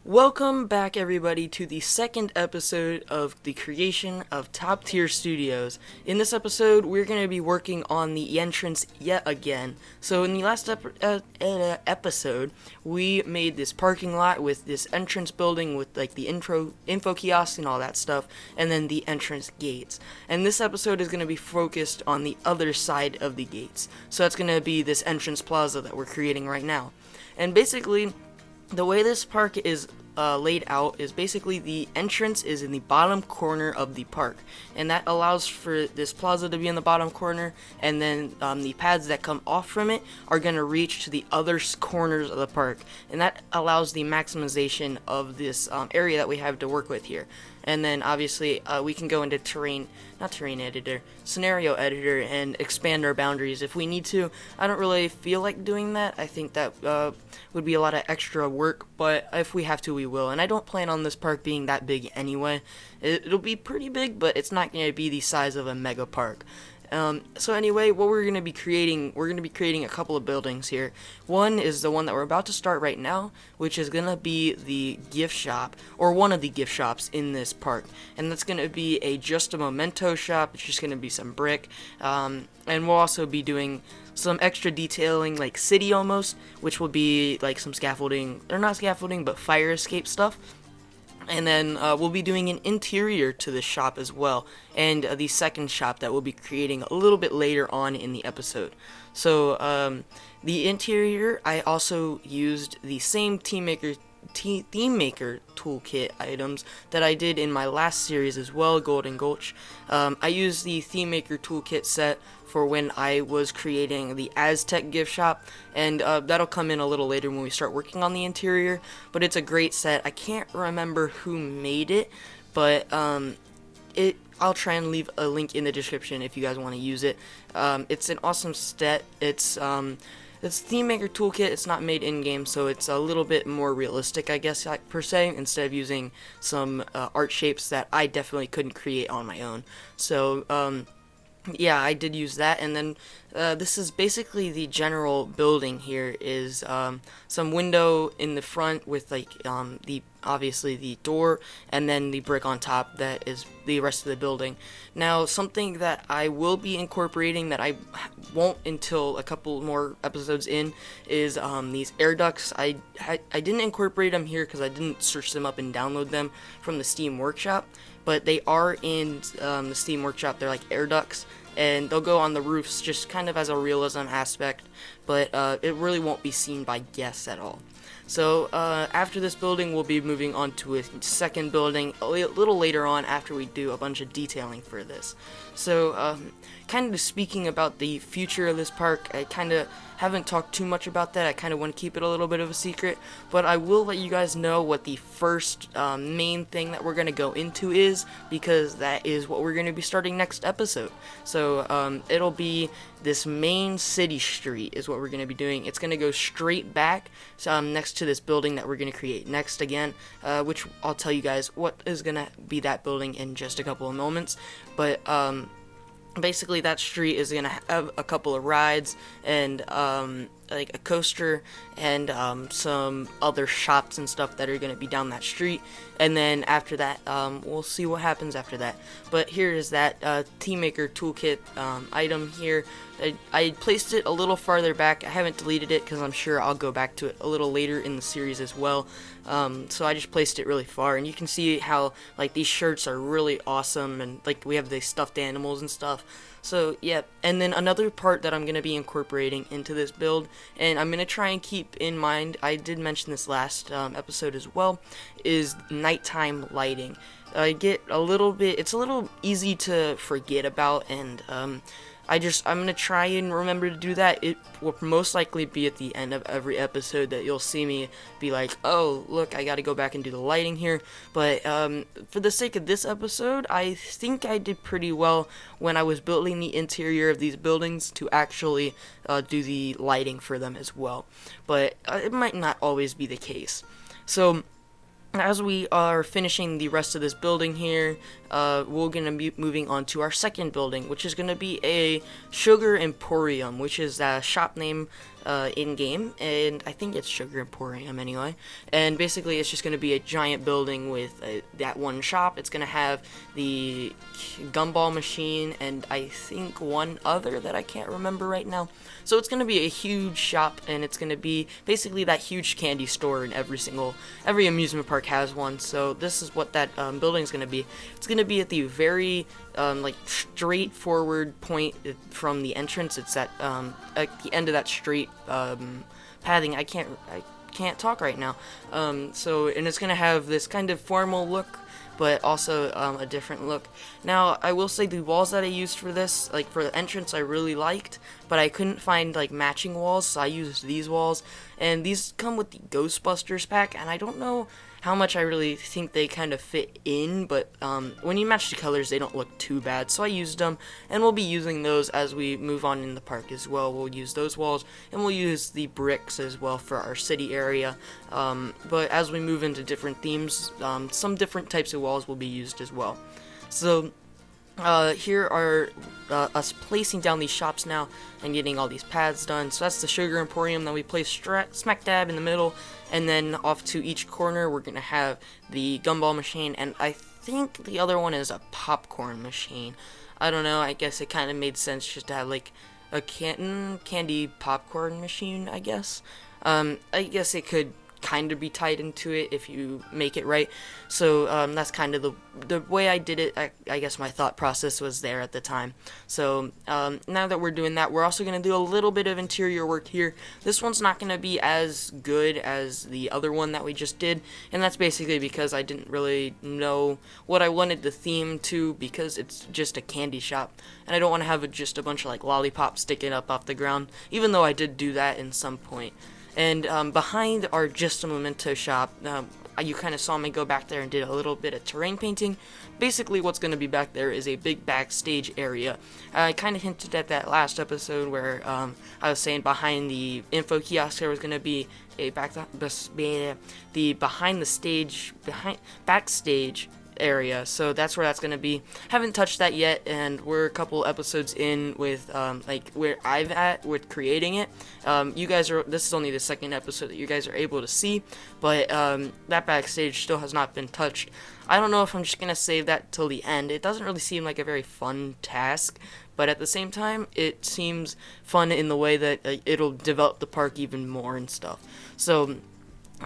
Welcome back, everybody, to the second episode of the creation of Top Tier Studios. In this episode, we're going to be working on the entrance yet again. So in the last episode, we made this parking lot with this entrance building with like the info kiosk and all that stuff, and then the entrance gates. And this episode is going to be focused on the other side of the gates. So that's going to be this entrance plaza that we're creating right now. And basically, the way this park is laid out is basically the entrance is in the bottom corner of the park, and that allows for this plaza to be in the bottom corner, and then the paths that come off from it are going to reach to the other corners of the park, and that allows the maximization of this area that we have to work with here. And then obviously we can go into scenario editor and expand our boundaries if we need to. I don't really feel like doing that. I think that would be a lot of extra work, but if we have to, we will. And I don't plan on this park being that big anyway. It'll be pretty big, but it's not going to be the size of a mega park. So anyway, what we're going to be creating a couple of buildings here. One is the one that we're about to start right now, which is going to be the gift shop, or one of the gift shops in this park. And that's going to be just a memento shop. It's just going to be some brick. And we'll also be doing some extra detailing, like city almost, which will be like some scaffolding, or not scaffolding, but fire escape stuff. And then we'll be doing an interior to this shop as well, and the second shop that we'll be creating a little bit later on in the episode. So the interior, I also used the same theme maker toolkit items that I did in my last series as well, Golden Gulch. I used the theme maker toolkit set for when I was creating the Aztec gift shop, and that'll come in a little later when we start working on the interior, but it's a great set. I can't remember who made it, but I'll try and leave a link in the description if you guys want to use it. It's an awesome set. It's theme maker toolkit. It's not made in-game, so it's a little bit more realistic, I guess, per se, instead of using some art shapes that I definitely couldn't create on my own. So yeah, I did use that. And then this is basically the general building here is some window in the front with like obviously the door, and then the brick on top that is the rest of the building. Now, something that I will be incorporating that I won't until a couple more episodes in is these air ducts. I didn't incorporate them here because I didn't search them up and download them from the Steam Workshop, but they are in the Steam Workshop. They're like air ducts, and they'll go on the roofs just kind of as a realism aspect, but it really won't be seen by guests at all. So after this building, we'll be moving on to a second building a little later on after we do a bunch of detailing for this. So kind of speaking about the future of this park, I kind of haven't talked too much about that. I kind of want to keep it a little bit of a secret, but I will let you guys know what the first main thing that we're going to go into is, because that is what we're going to be starting next episode. So it'll be this main city street is what we're going to be doing. It's going to go straight back next to this building that we're going to create next again, which I'll tell you guys what is going to be that building in just a couple of moments. But basically that street is going to have a couple of rides and like a coaster and some other shops and stuff that are going to be down that street. And then after that, we'll see what happens after that. But here is that Theme Maker Toolkit item here. I placed it a little farther back. I haven't deleted it because I'm sure I'll go back to it a little later in the series as well. So I just placed it really far, and you can see how like these shirts are really awesome, and like we have the stuffed animals and stuff. So yeah, and then another part that I'm going to be incorporating into this build, and I'm going to try and keep in mind, I did mention this last episode as well, is nighttime lighting. It's a little easy to forget about, and I'm gonna try and remember to do that. It will most likely be at the end of every episode that you'll see me be like, oh, look, I gotta go back and do the lighting here. But for the sake of this episode, I think I did pretty well when I was building the interior of these buildings to actually do the lighting for them as well. But it might not always be the case. So as we are finishing the rest of this building here, we're going to be moving on to our second building, which is going to be a Sugar Emporium, which is a shop name in-game, and I think it's Sugar Emporium anyway. And basically, it's just going to be a giant building with that one shop. It's going to have the gumball machine, and I think one other that I can't remember right now. So it's going to be a huge shop, and it's going to be basically that huge candy store in every amusement park has one. So this is what that building is going to be. It's going to be at the very straightforward point from the entrance. It's at the end of that straight pathing. I can't talk right now. And it's going to have this kind of formal look, but also a different look. Now, I will say the walls that I used for this, like for the entrance, I really liked, but I couldn't find like matching walls, so I used these walls. And these come with the Ghostbusters pack, and I don't know how much I really think they kind of fit in, but when you match the colors, they don't look too bad, so I used them, and we'll be using those as we move on in the park as well. We'll use those walls, and we'll use the bricks as well for our city area, but as we move into different themes, some different types of walls will be used as well. So here are us placing down these shops now and getting all these paths done. So that's the Sugar Emporium that we place smack dab in the middle, and then off to each corner we're gonna have the gumball machine, and I think the other one is a popcorn machine. I don't know, I guess it kind of made sense just to have like a candy popcorn machine, I guess. I guess it could kind of be tied into it if you make it right. So that's kind of the way I did it. I guess my thought process was there at the time. So now that we're doing that, we're also going to do a little bit of interior work here. This one's not going to be as good as the other one that we just did, and that's basically because I didn't really know what I wanted the theme to, because it's just a candy shop, and I don't want to have just a bunch of like lollipops sticking up off the ground, even though I did do that in some point. And behind our Just a Memento shop, you kind of saw me go back there and did a little bit of terrain painting. Basically, what's going to be back there is a big backstage area. I kind of hinted at that last episode where I was saying behind the info kiosk there was going to be a backstage area, so that's where that's gonna be. Haven't touched that yet, and we're a couple episodes in with like where I've at with creating it. This is only the second episode that you guys are able to see, but that backstage still has not been touched. I don't know if I'm just gonna save that till the end. It doesn't really seem like a very fun task, but at the same time it seems fun in the way that it'll develop the park even more and stuff. So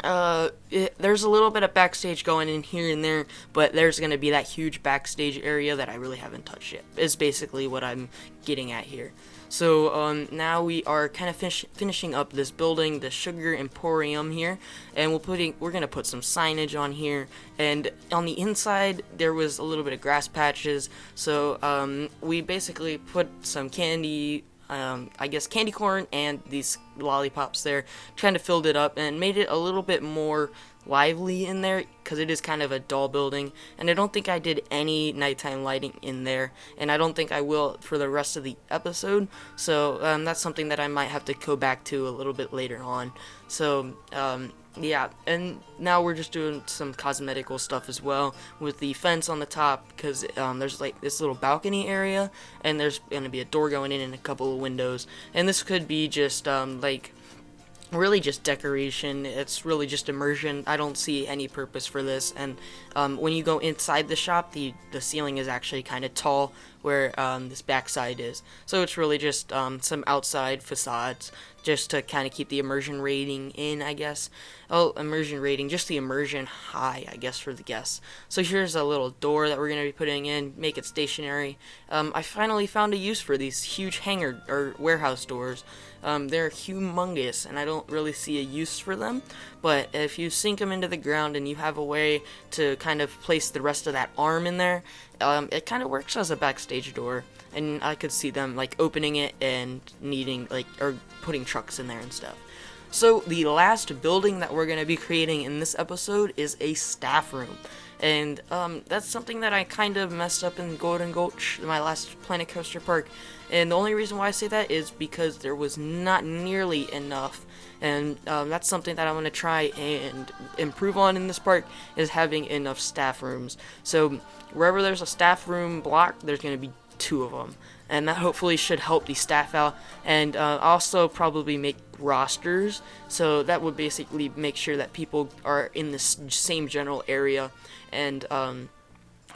there's a little bit of backstage going in here and there, but there's going to be that huge backstage area that I really haven't touched yet, is basically what I'm getting at here. So now we are kind of finishing up this building, the Sugar Emporium here, and we're going to put some signage on here, and on the inside there was a little bit of grass patches, so we basically put some candy, I guess candy corn and these lollipops there, kind of filled it up and made it a little bit more lively in there, because it is kind of a dull building, and I don't think I did any nighttime lighting in there, and I don't think I will for the rest of the episode, so that's something that I might have to go back to a little bit later on. So yeah, and now we're just doing some cosmetical stuff as well with the fence on the top, because there's like this little balcony area, and there's going to be a door going in and a couple of windows, and this could be just like really just decoration. It's really just immersion. I don't see any purpose for this, and when you go inside the shop, the ceiling is actually kind of tall where this backside is, so it's really just some outside facades just to kind of keep the immersion rating in, I guess. Immersion rating, just the immersion high, I guess, for the guests. So here's a little door that we're going to be putting in, make it stationary. I finally found a use for these huge hangar or warehouse doors. They're humongous, and I don't really see a use for them, but if you sink them into the ground and you have a way to kind of place the rest of that arm in there, it kind of works as a backstage door, and I could see them like opening it and needing or putting trucks in there and stuff. So the last building that we're going to be creating in this episode is a staff room. and that's something that I kind of messed up in Golden Gulch, my last Planet Coaster Park. And the only reason why I say that is because there was not nearly enough. And that's something that I want to try and improve on in this park, is having enough staff rooms. So wherever there's a staff room block, there's going to be 2 of them. And that hopefully should help the staff out. And also probably make rosters. So that would basically make sure that people are in the same general area. And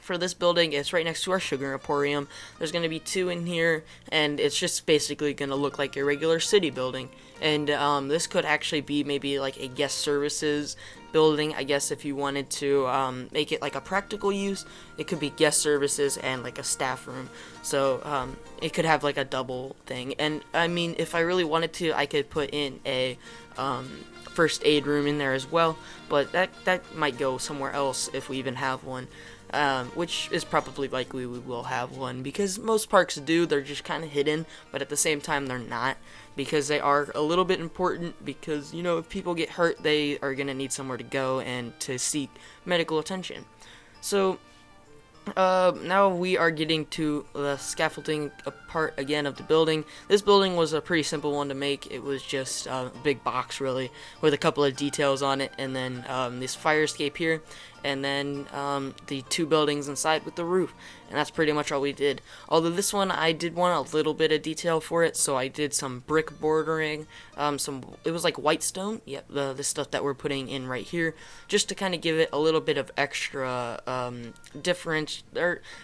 for this building, it's right next to our sugar emporium. There's going to be 2 in here, and it's just basically going to look like a regular city building. And this could actually be maybe like a guest services building, I guess, if you wanted to make it like a practical use. It could be guest services and like a staff room. So it could have like a double thing. And I mean, if I really wanted to, I could put in a first aid room in there as well, but that might go somewhere else if we even have one. Which is probably likely we will have one, because most parks do. They're just kind of hidden, but at the same time they're not, because they are a little bit important, because, you know, if people get hurt, they are going to need somewhere to go and to seek medical attention. So now we are getting to the scaffolding part again of the building. This building was a pretty simple one to make. It was just a big box, really, with a couple of details on it, and then this fire escape here, and then the 2 buildings inside with the roof. And that's pretty much all we did. Although this one, I did want a little bit of detail for it, so I did some brick bordering, it was like white stone, yep, the stuff that we're putting in right here, just to kind of give it a little bit of extra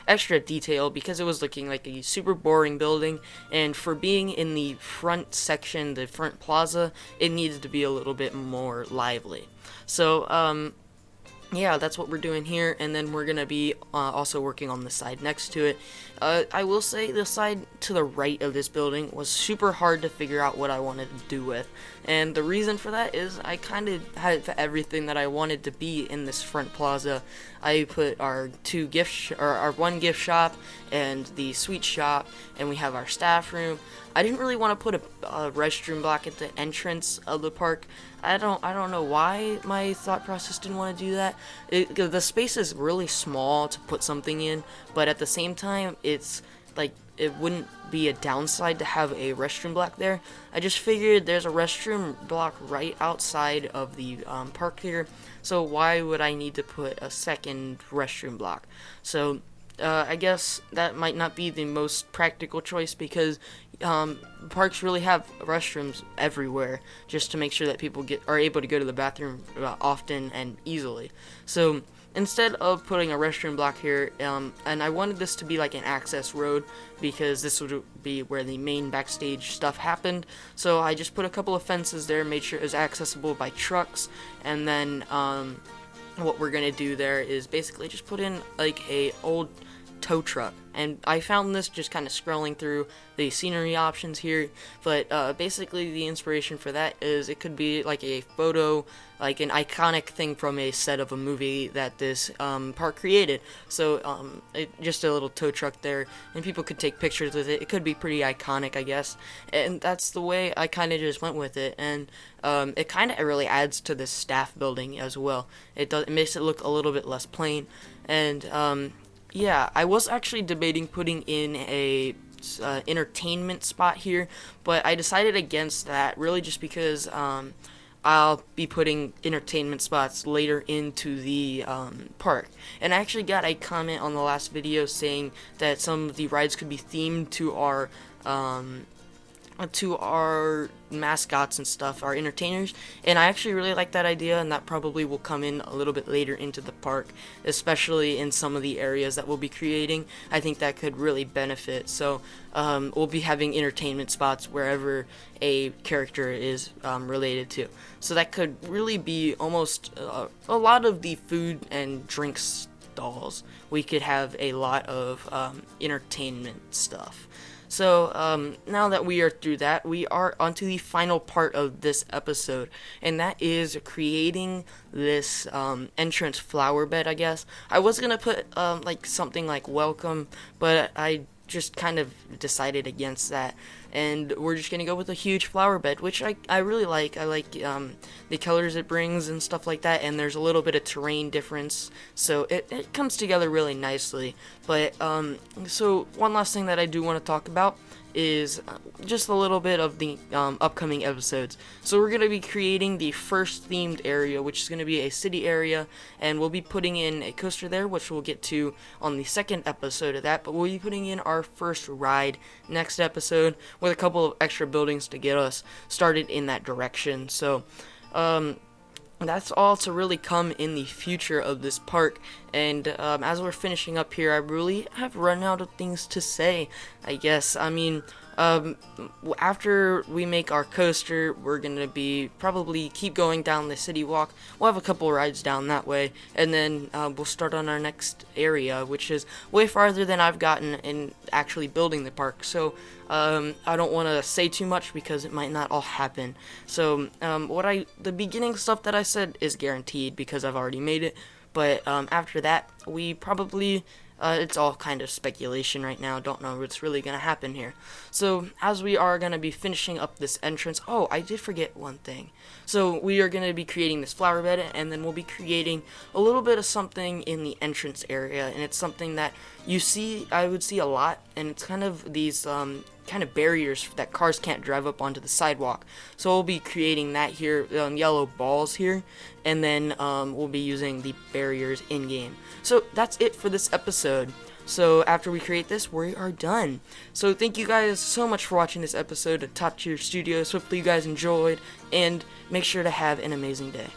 extra detail, because it was looking like a super boring building, and for being in the front section, the front plaza, it needed to be a little bit more lively. So yeah, that's what we're doing here, and then we're gonna be also working on the side next to it. I will say the side to the right of this building was super hard to figure out what I wanted to do with, and the reason for that is I kind of had everything that I wanted to be in this front plaza. I put our our 1 gift shop and the sweet shop, and we have our staff room. I didn't really want to put a restroom block at the entrance of the park. I don't know why my thought process didn't want to do that. The space is really small to put something in, but at the same time, it's like it wouldn't be a downside to have a restroom block there. I just figured there's a restroom block right outside of the park here, so why would I need to put a second restroom block? So I guess that might not be the most practical choice, because parks really have restrooms everywhere, just to make sure that people are able to go to the bathroom often and easily. So instead of putting a restroom block here, and I wanted this to be like an access road, because this would be where the main backstage stuff happened, so I just put a couple of fences there, made sure it was accessible by trucks, and then what we're gonna do there is basically just put in like a old tow truck. And I found this just kind of scrolling through the scenery options here, but basically the inspiration for that is it could be like a photo, like an iconic thing from a set of a movie that this park created. So just a little tow truck there, and people could take pictures with it. It could be pretty iconic, I guess, and that's the way I kind of just went with it. And it kind of really adds to this staff building as well. It makes it look a little bit less plain. And yeah, I was actually debating putting in a entertainment spot here, but I decided against that, really just because I'll be putting entertainment spots later into the park. And I actually got a comment on the last video saying that some of the rides could be themed to our mascots and stuff, our entertainers, and I actually really like that idea, and that probably will come in a little bit later into the park, especially in some of the areas that we'll be creating. I think that could really benefit. So we'll be having entertainment spots wherever a character is related to, so that could really be almost a lot of the food and drink stalls. We could have a lot of entertainment stuff. So now that we are through that, we are onto the final part of this episode, and that is creating this entrance flower bed, I guess. I was gonna put like something like welcome, but I just kind of decided against that. and we're just gonna go with a huge flower bed, which I really like. I like the colors it brings and stuff like that, and there's a little bit of terrain difference, so it comes together really nicely. But so one last thing that I do want to talk about is just a little bit of the upcoming episodes. So we're going to be creating the first themed area, which is going to be a city area, and we'll be putting in a coaster there, which we'll get to on the second episode of that. But we'll be putting in our first ride next episode with a couple of extra buildings to get us started in that direction. So that's all to really come in the future of this park. And as we're finishing up here, I really have run out of things to say, I guess. I mean, after we make our coaster, we're gonna be probably keep going down the city walk. We'll have a couple rides down that way, and then we'll start on our next area, which is way farther than I've gotten in actually building the park. So I don't want to say too much because it might not all happen. So the beginning stuff that I said is guaranteed because I've already made it. But after that, we probably it's all kind of speculation right now. Don't know what's really going to happen here. So as we are going to be finishing up this entrance, oh, I did forget one thing. So we are going to be creating this flower bed, and then we'll be creating a little bit of something in the entrance area, and it's something that I would see a lot, and it's kind of these kind of barriers that cars can't drive up onto the sidewalk. So we'll be creating that here, yellow balls here, and then we'll be using the barriers in game. So that's it for this episode. So after we create this, we are done. So thank you guys so much for watching this episode of Top Tier Studios. Hopefully you guys enjoyed, and make sure to have an amazing day.